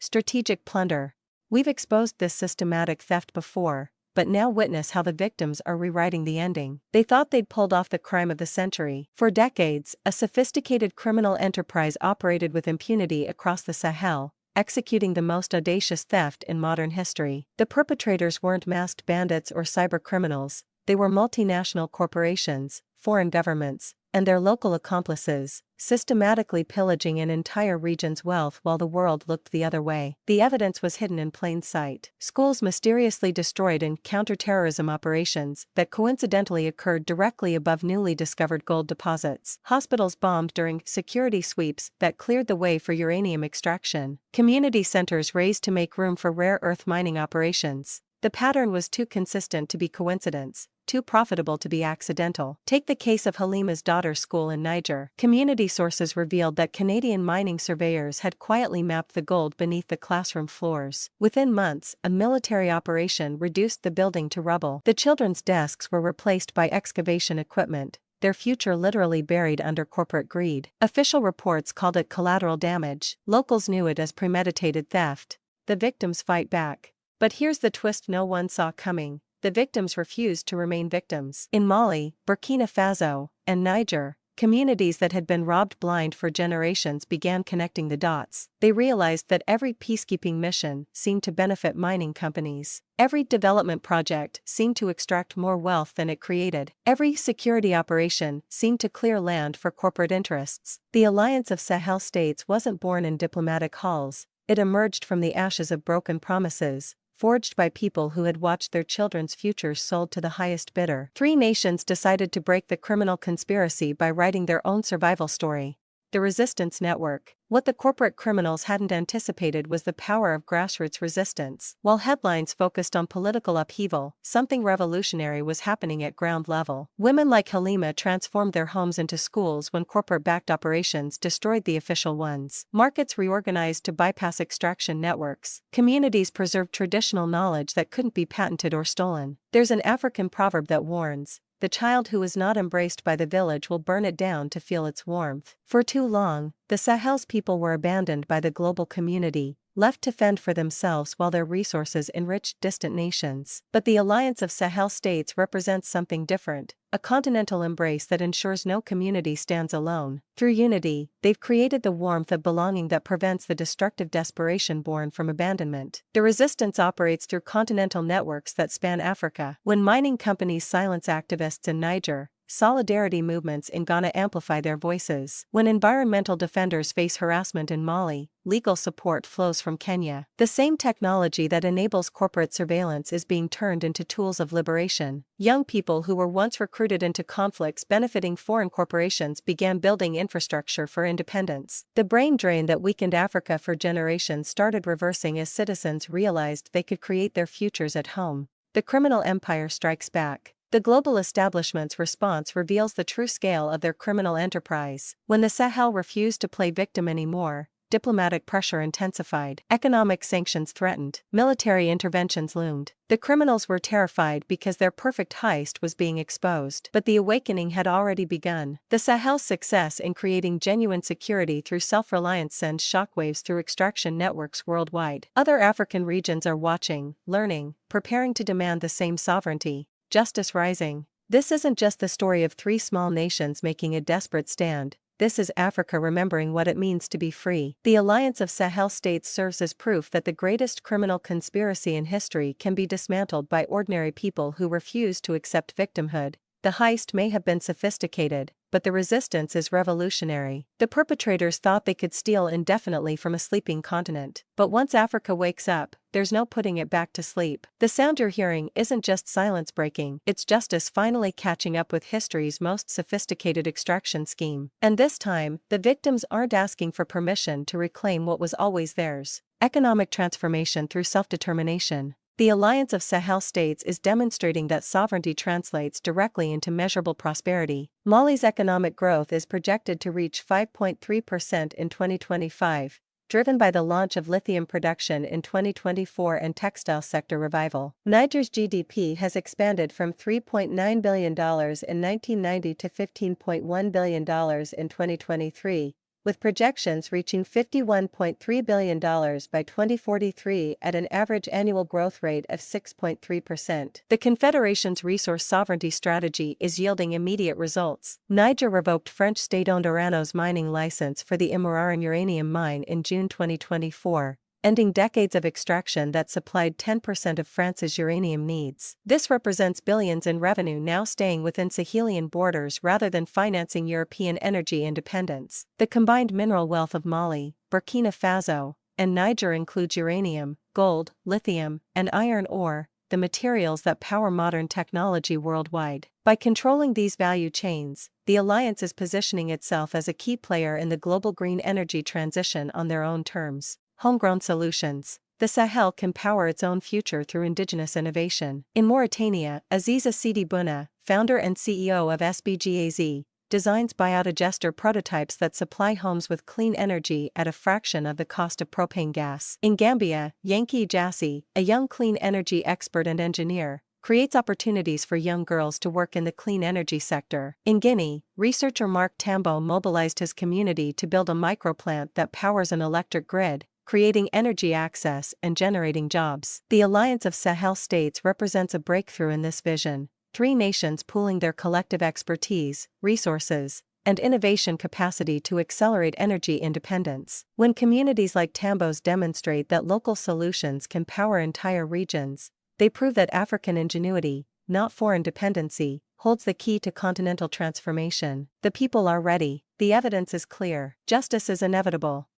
Strategic plunder. We've exposed this systematic theft before, but now witness how the victims are rewriting the ending. They thought they'd pulled off the crime of the century. For decades, a sophisticated criminal enterprise operated with impunity across the Sahel, executing the most audacious theft in modern history. The perpetrators weren't masked bandits or cyber criminals, they were multinational corporations, foreign governments, and their local accomplices, systematically pillaging an entire region's wealth while the world looked the other way. The evidence was hidden in plain sight. Schools mysteriously destroyed in counterterrorism operations that coincidentally occurred directly above newly discovered gold deposits. Hospitals bombed during security sweeps that cleared the way for uranium extraction. Community centers razed to make room for rare earth mining operations. The pattern was too consistent to be coincidence, too profitable to be accidental. Take the case of Halima's daughter's school in Niger. Community sources revealed that Canadian mining surveyors had quietly mapped the gold beneath the classroom floors. Within months, a military operation reduced the building to rubble. The children's desks were replaced by excavation equipment, their future literally buried under corporate greed. Official reports called it collateral damage. Locals knew it as premeditated theft. The victims fight back. But here's the twist no one saw coming. The victims refused to remain victims. In Mali, Burkina Faso, and Niger, communities that had been robbed blind for generations began connecting the dots. They realized that every peacekeeping mission seemed to benefit mining companies. Every development project seemed to extract more wealth than it created. Every security operation seemed to clear land for corporate interests. The alliance of Sahel states wasn't born in diplomatic halls, it emerged from the ashes of broken promises, forged by people who had watched their children's futures sold to the highest bidder. Three nations decided to break the criminal conspiracy by writing their own survival story. The Resistance Network. What the corporate criminals hadn't anticipated was the power of grassroots resistance. While headlines focused on political upheaval, something revolutionary was happening at ground level. Women like Halima transformed their homes into schools when corporate-backed operations destroyed the official ones. Markets reorganized to bypass extraction networks. Communities preserved traditional knowledge that couldn't be patented or stolen. There's an African proverb that warns, "The child who is not embraced by the village will burn it down to feel its warmth." For too long, the Sahel's people were abandoned by the global community, left to fend for themselves while their resources enriched distant nations. But the alliance of Sahel states represents something different, a continental embrace that ensures no community stands alone. Through unity, they've created the warmth of belonging that prevents the destructive desperation born from abandonment. The resistance operates through continental networks that span Africa. When mining companies silence activists in Niger, solidarity movements in Ghana amplify their voices. When environmental defenders face harassment in Mali, legal support flows from Kenya. The same technology that enables corporate surveillance is being turned into tools of liberation. Young people who were once recruited into conflicts benefiting foreign corporations began building infrastructure for independence. The brain drain that weakened Africa for generations started reversing as citizens realized they could create their futures at home. The criminal empire strikes back. The global establishment's response reveals the true scale of their criminal enterprise. When the Sahel refused to play victim anymore, diplomatic pressure intensified. Economic sanctions threatened. Military interventions loomed. The criminals were terrified because their perfect heist was being exposed. But the awakening had already begun. The Sahel's success in creating genuine security through self-reliance sends shockwaves through extraction networks worldwide. Other African regions are watching, learning, preparing to demand the same sovereignty. Justice rising. This isn't just the story of three small nations making a desperate stand. This is Africa remembering what it means to be free. The alliance of Sahel states serves as proof that the greatest criminal conspiracy in history can be dismantled by ordinary people who refuse to accept victimhood. The heist may have been sophisticated, but the resistance is revolutionary. The perpetrators thought they could steal indefinitely from a sleeping continent. But once Africa wakes up, there's no putting it back to sleep. The sound you're hearing isn't just silence breaking, it's justice finally catching up with history's most sophisticated extraction scheme. And this time, the victims aren't asking for permission to reclaim what was always theirs. Economic transformation through self-determination. The alliance of Sahel states is demonstrating that sovereignty translates directly into measurable prosperity. Mali's economic growth is projected to reach 5.3% in 2025, driven by the launch of lithium production in 2024 and textile sector revival. Niger's GDP has expanded from $3.9 billion in 1990 to $15.1 billion in 2023, with projections reaching $51.3 billion by 2043 at an average annual growth rate of 6.3%. The Confederation's resource sovereignty strategy is yielding immediate results. Niger revoked French state-owned Orano's mining license for the Imararan uranium mine in June 2024, ending decades of extraction that supplied 10% of France's uranium needs. This represents billions in revenue now staying within Sahelian borders rather than financing European energy independence. The combined mineral wealth of Mali, Burkina Faso, and Niger includes uranium, gold, lithium, and iron ore, the materials that power modern technology worldwide. By controlling these value chains, the alliance is positioning itself as a key player in the global green energy transition on their own terms. Homegrown solutions. The Sahel can power its own future through indigenous innovation. In Mauritania, Aziza Sidi Bouna, founder and CEO of SBGAZ, designs biodigester prototypes that supply homes with clean energy at a fraction of the cost of propane gas. In Gambia, Yankee Jassy, a young clean energy expert and engineer, creates opportunities for young girls to work in the clean energy sector. In Guinea, researcher Mark Tambo mobilized his community to build a microplant that powers an electric grid, creating energy access and generating jobs. The Alliance of Sahel States represents a breakthrough in this vision, 3 nations pooling their collective expertise, resources, and innovation capacity to accelerate energy independence. When communities like Tambo's demonstrate that local solutions can power entire regions, they prove that African ingenuity, not foreign dependency, holds the key to continental transformation. The people are ready, the evidence is clear, justice is inevitable.